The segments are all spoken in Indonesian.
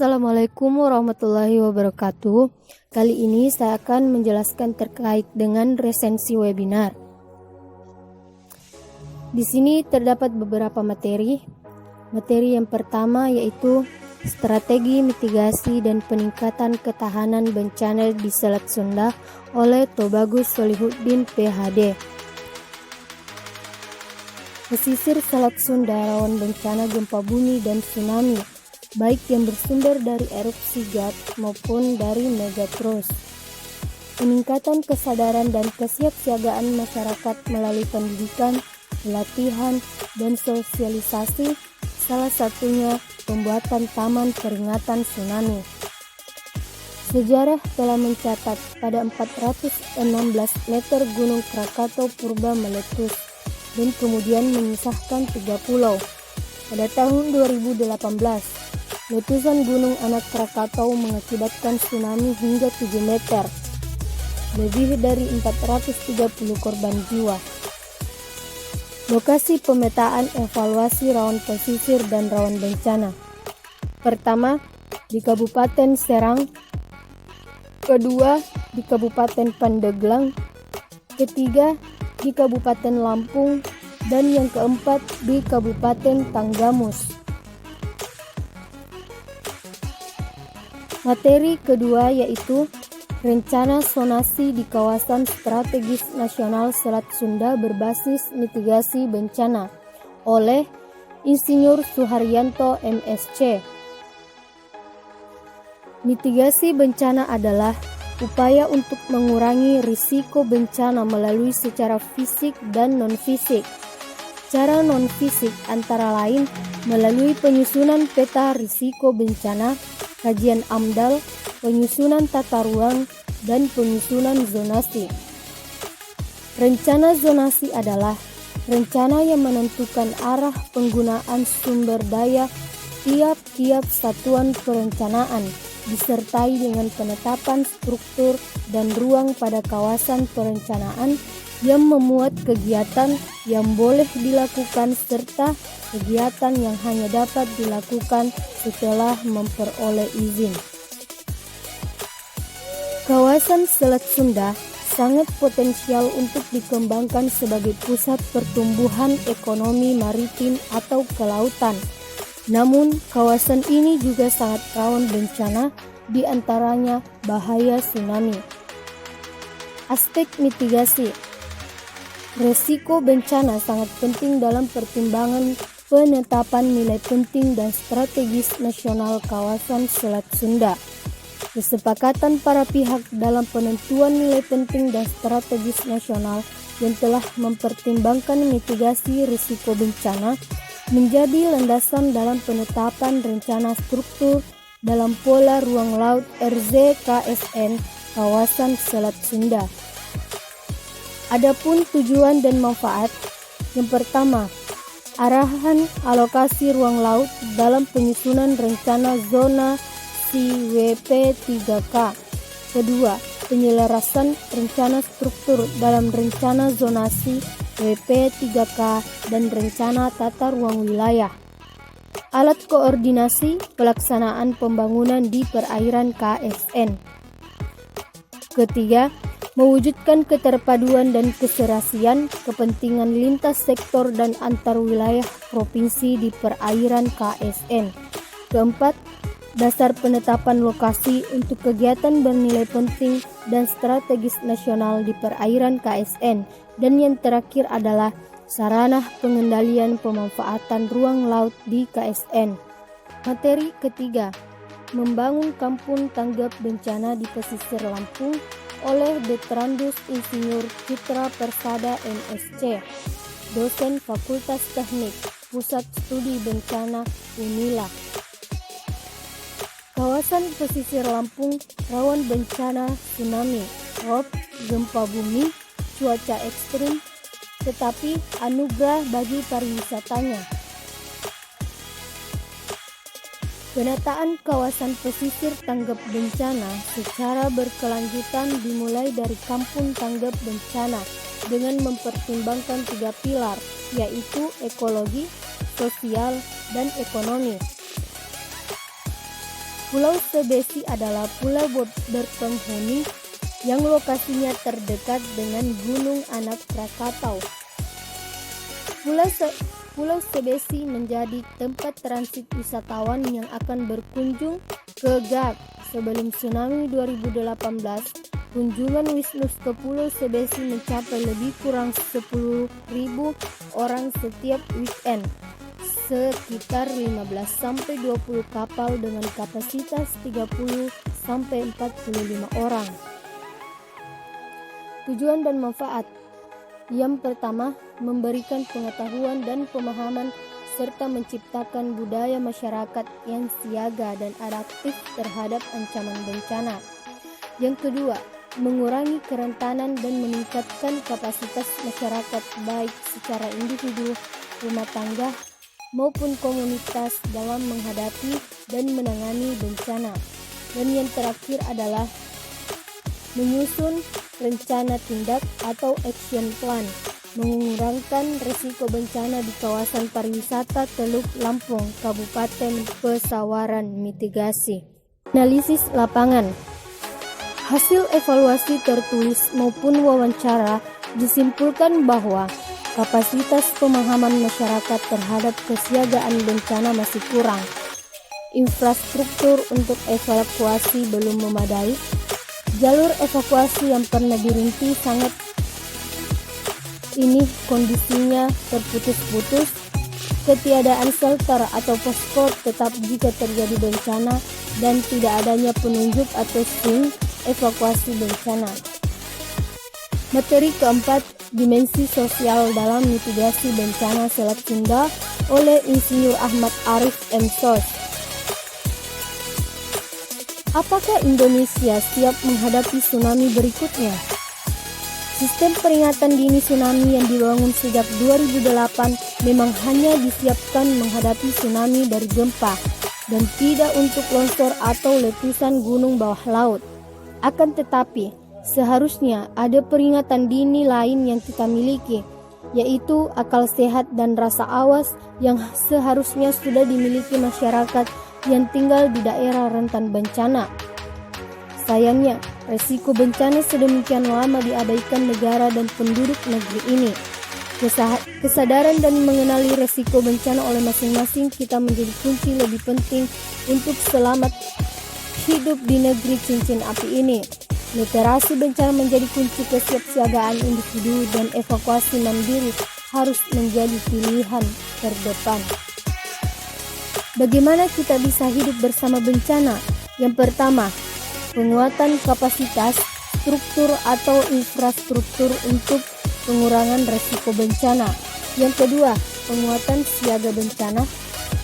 Assalamualaikum warahmatullahi wabarakatuh. Kali ini saya akan menjelaskan terkait dengan resensi webinar. Di sini terdapat beberapa materi. Materi yang pertama yaitu strategi mitigasi dan peningkatan ketahanan bencana di Selat Sunda oleh Tobagus Solihuddin PhD. Pesisir Selat Sunda rawan bencana gempa bumi dan tsunami, baik yang bersumber dari erupsi gas maupun dari megatrust. Peningkatan kesadaran dan kesiapsiagaan masyarakat melalui pendidikan, pelatihan, dan sosialisasi, salah satunya pembuatan taman peringatan tsunami. Sejarah telah mencatat pada 416 meter Gunung Krakatau purba meletus dan kemudian menyisahkan 3 pulau. Pada tahun 2018, letusan Gunung Anak Krakatau mengakibatkan tsunami hingga 7 meter, lebih dari 430 korban jiwa. Lokasi pemetaan evaluasi rawan pesisir dan rawan bencana. Pertama, di Kabupaten Serang. Kedua, di Kabupaten Pandeglang. Ketiga, di Kabupaten Lampung. Dan yang keempat, di Kabupaten Tanggamus. Materi kedua yaitu rencana zonasi di kawasan strategis nasional Selat Sunda berbasis mitigasi bencana oleh Insinyur Suharyanto MSc. Mitigasi bencana adalah upaya untuk mengurangi risiko bencana melalui secara fisik dan non-fisik. Cara non-fisik antara lain melalui penyusunan peta risiko bencana, kajian AMDAL, penyusunan tata ruang, dan penyusunan zonasi. Rencana zonasi adalah rencana yang menentukan arah penggunaan sumber daya tiap-tiap satuan perencanaan, disertai dengan penetapan struktur dan ruang pada kawasan perencanaan yang memuat kegiatan yang boleh dilakukan serta kegiatan yang hanya dapat dilakukan setelah memperoleh izin. Kawasan Selat Sunda sangat potensial untuk dikembangkan sebagai pusat pertumbuhan ekonomi maritim atau kelautan. Namun, kawasan ini juga sangat rawan bencana, di antaranya bahaya tsunami. Aspek mitigasi. Resiko bencana sangat penting dalam pertimbangan penetapan nilai penting dan strategis nasional kawasan Selat Sunda. Kesepakatan para pihak dalam penentuan nilai penting dan strategis nasional yang telah mempertimbangkan mitigasi risiko bencana menjadi landasan dalam penetapan rencana struktur dalam pola ruang laut RZKSN kawasan Selat Sunda. Adapun tujuan dan manfaat, yang pertama, arahan alokasi ruang laut dalam penyusunan rencana zona CWP 3K. Kedua, penyelarasan rencana struktur dalam rencana zonasi WP 3K dan rencana tata ruang wilayah. Alat koordinasi pelaksanaan pembangunan di perairan KSN. Ketiga, mewujudkan keterpaduan dan keserasian kepentingan lintas sektor dan antar wilayah provinsi di perairan KSN. Keempat, dasar penetapan lokasi untuk kegiatan bernilai penting dan strategis nasional di perairan KSN. Dan yang terakhir adalah sarana pengendalian pemanfaatan ruang laut di KSN. Materi ketiga, membangun kampung tanggap bencana di pesisir Lampung oleh Detrandus Insinyur Citra Persada MSc, dosen Fakultas Teknik, Pusat Studi Bencana UNILA. Kawasan pesisir Lampung rawan bencana tsunami, rob, gempa bumi, cuaca ekstrim, tetapi anugerah bagi pariwisatanya. Penataan kawasan pesisir tanggap bencana secara berkelanjutan dimulai dari kampung tanggap bencana dengan mempertimbangkan 3 pilar, yaitu ekologi, sosial, dan ekonomi. Pulau Sebesi adalah pulau berpenghuni yang lokasinya terdekat dengan Gunung Anak Krakatau. Pulau Sebesi menjadi tempat transit wisatawan yang akan berkunjung ke GAG. Sebelum tsunami 2018, kunjungan Wisnus ke Pulau Sebesi mencapai lebih kurang 10.000 orang setiap weekend. Sekitar 15-20 kapal dengan kapasitas 30-45 orang. Tujuan dan manfaat. Yang pertama, memberikan pengetahuan dan pemahaman serta menciptakan budaya masyarakat yang siaga dan adaptif terhadap ancaman bencana. Yang kedua, mengurangi kerentanan dan meningkatkan kapasitas masyarakat baik secara individu, rumah tangga, maupun komunitas dalam menghadapi dan menangani bencana. Dan yang terakhir adalah menyusun rencana tindak atau action plan, mengurangkan risiko bencana di kawasan pariwisata Teluk Lampung, Kabupaten Pesawaran, mitigasi. Analisis lapangan. Hasil evaluasi tertulis maupun wawancara disimpulkan bahwa kapasitas pemahaman masyarakat terhadap kesiagaan bencana masih kurang. Infrastruktur untuk evakuasi belum memadai. Jalur evakuasi yang pernah dirintis kondisinya terputus-putus. Ketiadaan shelter atau posko tetap jika terjadi bencana dan tidak adanya penunjuk atau SIM evakuasi bencana. Materi keempat, dimensi sosial dalam mitigasi bencana Selat Sunda oleh Insinyur Ahmad Arif M.Sos. Apakah Indonesia siap menghadapi tsunami berikutnya? Sistem peringatan dini tsunami yang dibangun sejak 2008 memang hanya disiapkan menghadapi tsunami dari gempa dan tidak untuk longsor atau letusan gunung bawah laut. Akan tetapi, seharusnya ada peringatan dini lain yang kita miliki, yaitu akal sehat dan rasa awas yang seharusnya sudah dimiliki masyarakat yang tinggal di daerah rentan bencana. Sayangnya, resiko bencana sedemikian lama diabaikan negara dan penduduk negeri ini. Kesadaran dan mengenali resiko bencana oleh masing-masing kita menjadi kunci lebih penting untuk selamat hidup di negeri cincin api ini. Literasi bencana menjadi kunci kesiapsiagaan individu dan evakuasi mandiri harus menjadi pilihan terdepan. Bagaimana kita bisa hidup bersama bencana? Yang pertama, penguatan kapasitas, struktur atau infrastruktur untuk pengurangan risiko bencana. Yang kedua, penguatan siaga bencana.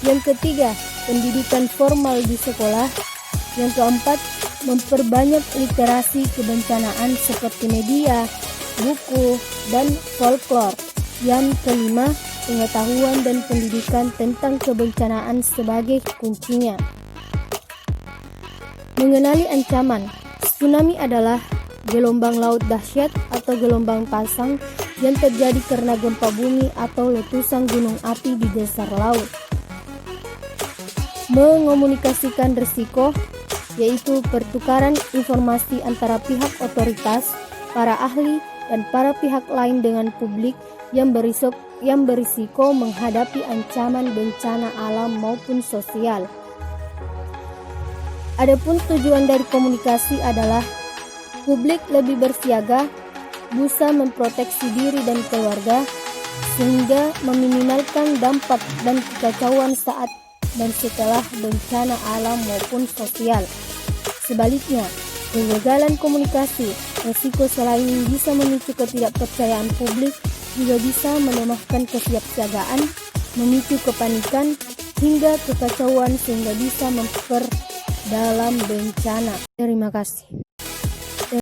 Yang ketiga, pendidikan formal di sekolah. Yang keempat, memperbanyak literasi kebencanaan seperti media, buku, dan folklore. Yang kelima, pengetahuan dan pendidikan tentang kebencanaan sebagai kuncinya. Mengenali ancaman, tsunami adalah gelombang laut dahsyat atau gelombang pasang yang terjadi karena gempa bumi atau letusan gunung api di dasar laut. Mengomunikasikan risiko, yaitu pertukaran informasi antara pihak otoritas, para ahli, dan para pihak lain dengan publik yang berisiko menghadapi ancaman bencana alam maupun sosial. Adapun tujuan dari komunikasi adalah publik lebih bersiaga, bisa memproteksi diri dan keluarga, sehingga meminimalkan dampak dan kekacauan saat dan setelah bencana alam maupun sosial. Sebaliknya, kegagalan komunikasi, resiko selain bisa memicu ketidakpercayaan publik, juga bisa melemahkan kesiapsiagaan, memicu kepanikan, hingga kekacauan sehingga bisa memperdalam bencana. Terima kasih.